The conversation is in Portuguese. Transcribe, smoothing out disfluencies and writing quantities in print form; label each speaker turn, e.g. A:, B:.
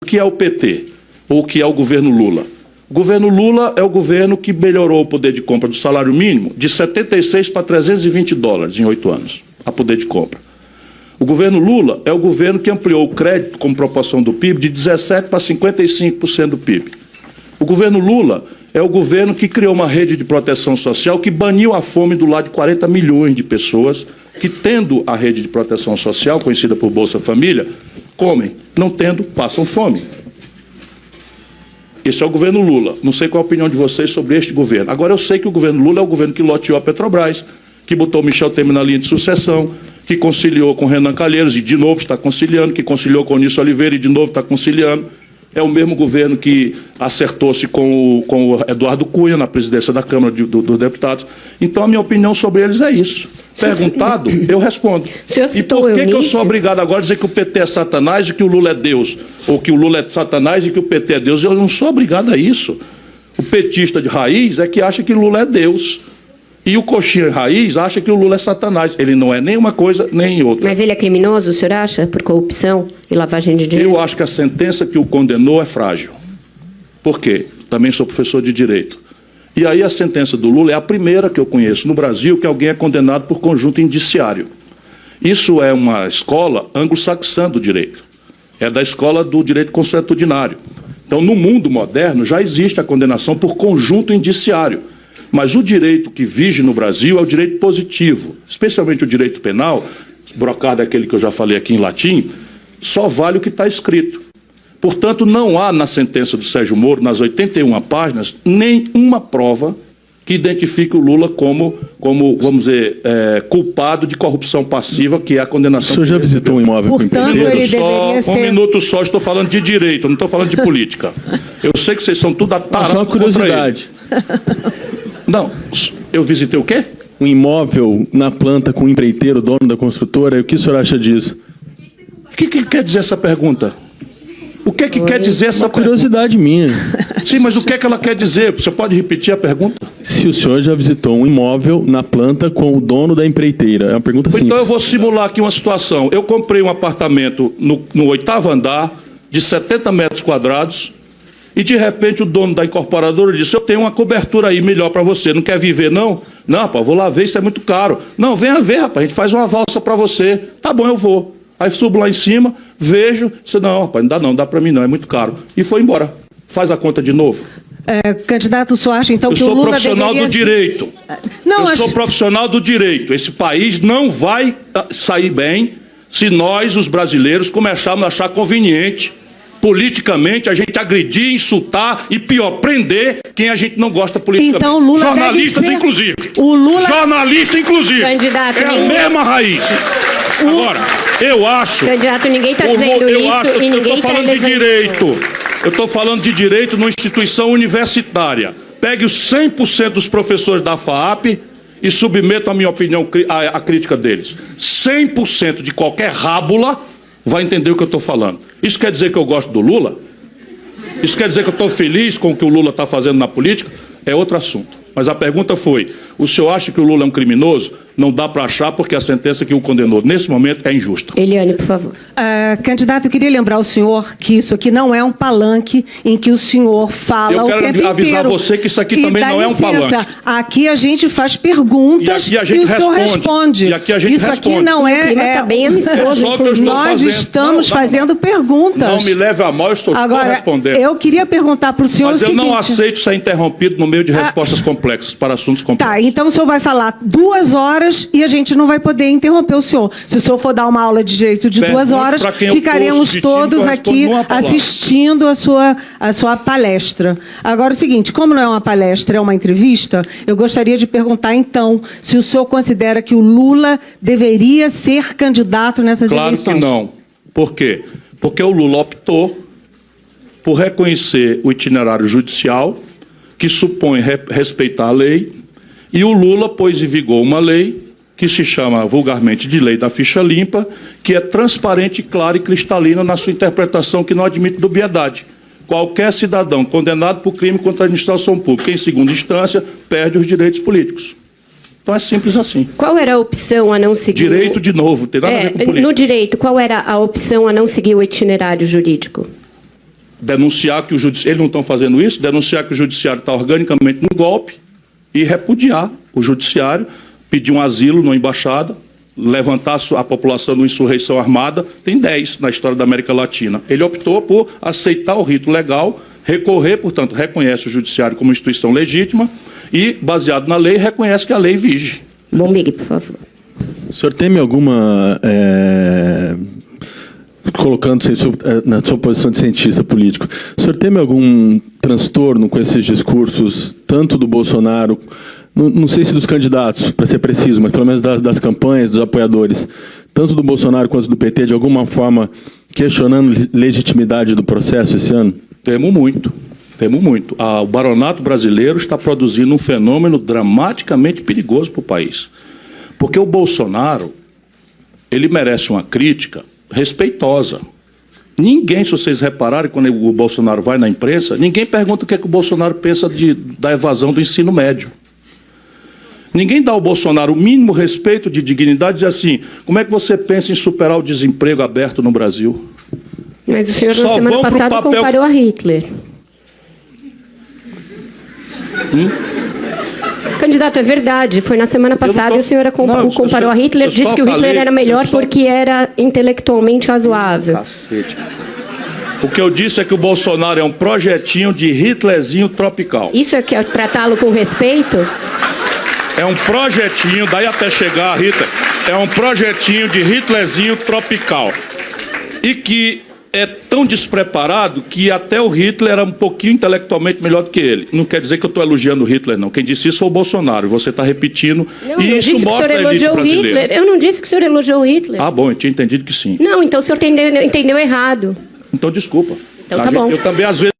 A: que é o PT, ou o que é o governo Lula. O governo Lula é o governo que melhorou o poder de compra do salário mínimo de 76 para 320 dólares em 8 anos, a poder de compra. O governo Lula é o governo que ampliou o crédito como proporção do PIB de 17% para 55% do PIB. O governo Lula é o governo que criou uma rede de proteção social que baniu a fome do lar de 40 milhões de pessoas que, tendo a rede de proteção social, conhecida por Bolsa Família, comem, não tendo, passam fome. Esse é o governo Lula. Não sei qual a opinião de vocês sobre este governo. Agora, eu sei que o governo Lula é o governo que loteou a Petrobras, que botou Michel Temer na linha de sucessão, que conciliou com Renan Calheiros e de novo está conciliando, que conciliou com Onísio Oliveira e de novo está conciliando. É o mesmo governo que acertou-se com o Eduardo Cunha na presidência da Câmara dos Deputados. Então, a minha opinião sobre eles é isso. Perguntado, eu respondo. E por que eu sou obrigado agora a dizer que o PT é Satanás e que o Lula é Deus? Ou que o Lula é Satanás e que o PT é Deus? Eu não sou obrigado a isso. O petista de raiz é que acha que o Lula é Deus. E o coxinha raiz acha que o Lula é Satanás. Ele não é nem uma coisa nem outra.
B: Mas ele é criminoso, o senhor acha? Por corrupção e lavagem de dinheiro?
A: Eu acho que a sentença que o condenou é frágil. Por quê? Também sou professor de Direito. E aí a sentença do Lula é a primeira que eu conheço no Brasil que alguém é condenado por conjunto indiciário. Isso é uma escola anglo-saxã do direito. É da escola do direito consuetudinário. Então, no mundo moderno, já existe a condenação por conjunto indiciário. Mas o direito que vige no Brasil é o direito positivo, especialmente o direito penal, brocado é aquele que eu já falei aqui em latim, só vale o que está escrito. Portanto, não há na sentença do Sérgio Moro, nas 81 páginas, nenhuma prova que identifique o Lula como vamos dizer, culpado de corrupção passiva, que é a condenação.
C: O senhor já visitou um imóvel com empreiteiro?
A: Um minuto só, estou falando de direito, não estou falando de política. Eu sei que vocês são tudo atarados.
C: Só uma curiosidade.
A: Não, eu visitei o quê?
C: Um imóvel na planta com um empreiteiro, dono da construtora. O que o senhor acha disso?
A: O que quer dizer essa pergunta? O que quer dizer essa
C: pergunta? Uma curiosidade minha.
A: Sim, mas o que ela quer dizer? Você pode repetir a pergunta?
C: Se o senhor já visitou um imóvel na planta com o dono da empreiteira. É uma pergunta simples.
A: Então eu vou simular aqui uma situação. Eu comprei um apartamento no 8º andar, de 70 metros quadrados, e de repente o dono da incorporadora disse: eu tenho uma cobertura aí melhor para você, não quer viver não? Não, rapaz, vou lá ver, isso é muito caro. Não, venha ver, rapaz, a gente faz uma valsa para você. Tá bom, eu vou. Aí subo lá em cima, vejo, disse: não, rapaz, não dá para mim não, é muito caro. E foi embora. Faz a conta de novo.
D: Candidato, o senhor acha então que o Lula deveria...
A: Eu sou profissional do direito.
D: Não,
A: eu sou profissional do direito. Esse país não vai sair bem se nós, os brasileiros, começarmos a achar conveniente politicamente a gente agredir, insultar e pior, prender quem a gente não gosta politicamente.
D: Então, Lula
A: jornalistas,
D: deve ser...
A: inclusive.
D: O Lula...
A: Jornalista, inclusive.
B: Candidato,
A: é a mesma raiz. Agora, eu acho...
B: Candidato, ninguém está dizendo isso e ninguém está
A: falando de direito. Eu estou falando de direito numa instituição universitária. Pegue os 100% dos professores da FAAP e submetam a minha opinião, a crítica deles. 100% de qualquer rábula vai entender o que eu estou falando. Isso quer dizer que eu gosto do Lula? Isso quer dizer que eu estou feliz com o que o Lula está fazendo na política? É outro assunto. Mas a pergunta foi: o senhor acha que o Lula é um criminoso? Não dá para achar, porque a sentença que o condenou nesse momento é injusta.
B: Eliane, por favor.
D: Candidato, eu queria lembrar ao senhor que isso aqui não é um palanque em que o senhor fala o tempo inteiro. Eu quero avisar
A: você que isso aqui também não é um palanque.
D: Aqui a gente faz perguntas e o senhor responde.
A: E aqui a gente
D: responde. Isso aqui não
B: tá bem amistoso.
D: Nós estamos fazendo perguntas.
A: Não me leve a mal, eu estou respondendo.
D: Eu queria perguntar para o senhor o seguinte...
A: Mas eu não aceito ser interrompido no meio de respostas complexas, para assuntos complexos.
D: Tá, então o senhor vai falar 2 horas e a gente não vai poder interromper o senhor. Se o senhor for dar uma aula de direito de 2 horas, ficaremos todos aqui assistindo a sua palestra. Agora, o seguinte, como não é uma palestra, é uma entrevista, eu gostaria de perguntar, então, se o senhor considera que o Lula deveria ser candidato nessas eleições.
A: Claro que não. Por quê? Porque o Lula optou por reconhecer o itinerário judicial, que supõe respeitar a lei, e o Lula pôs em vigor uma lei que se chama vulgarmente de lei da ficha limpa, que é transparente, clara e cristalina na sua interpretação, que não admite dubiedade. Qualquer cidadão condenado por crime contra a administração pública, em segunda instância, perde os direitos políticos. Então é simples assim.
B: Qual era a opção a não seguir...
A: Direito, de novo, tem nada a ver com política.
B: No direito, qual era a opção a não seguir o itinerário jurídico?
A: denunciar que o judiciário... Eles não estão fazendo isso? Denunciar que o judiciário está organicamente no golpe e repudiar o judiciário, pedir um asilo numa embaixada, levantar a população numa insurreição armada. Tem 10 na história da América Latina. Ele optou por aceitar o rito legal, recorrer, portanto, reconhece o judiciário como instituição legítima e, baseado na lei, reconhece que a lei vige.
B: Bombig, por favor.
C: O senhor teme alguma... colocando-se na sua posição de cientista político, o senhor teme algum transtorno com esses discursos, tanto do Bolsonaro, não sei se dos candidatos, para ser preciso, mas pelo menos das campanhas, dos apoiadores, tanto do Bolsonaro quanto do PT, de alguma forma questionando legitimidade do processo esse ano?
A: Temo muito, temo muito. O baronato brasileiro está produzindo um fenômeno dramaticamente perigoso para o país. Porque o Bolsonaro, ele merece uma crítica respeitosa. Ninguém, se vocês repararem, quando o Bolsonaro vai na imprensa, ninguém pergunta o que é que o Bolsonaro pensa da evasão do ensino médio. Ninguém dá ao Bolsonaro o mínimo respeito de dignidade e diz assim, como é que você pensa em superar o desemprego aberto no Brasil?
B: Mas o senhor, na
A: Só
B: semana
A: vão pro
B: passada,
A: papel-
B: comparou a Hitler. Candidato, é verdade. Foi na semana passada e o senhor comparou a Hitler, disse que o Hitler era melhor porque era intelectualmente razoável.
A: Cacete. O que eu disse é que o Bolsonaro é um projetinho de Hitlerzinho tropical.
B: Isso é que é tratá-lo com respeito?
A: É um projetinho, daí até chegar a Hitler, é um projetinho de Hitlerzinho tropical. E que é tão despreparado que até o Hitler era um pouquinho intelectualmente melhor do que ele. Não quer dizer que eu estou elogiando o Hitler, não. Quem disse isso foi o Bolsonaro. Você está repetindo. E isso mostra a elite brasileira.
B: Eu não disse que o senhor elogiou o Hitler.
A: Ah, bom, eu tinha entendido que sim.
B: Não, então o senhor entendeu errado.
A: Então, desculpa.
B: Então tá bom.
A: Eu também, às vezes...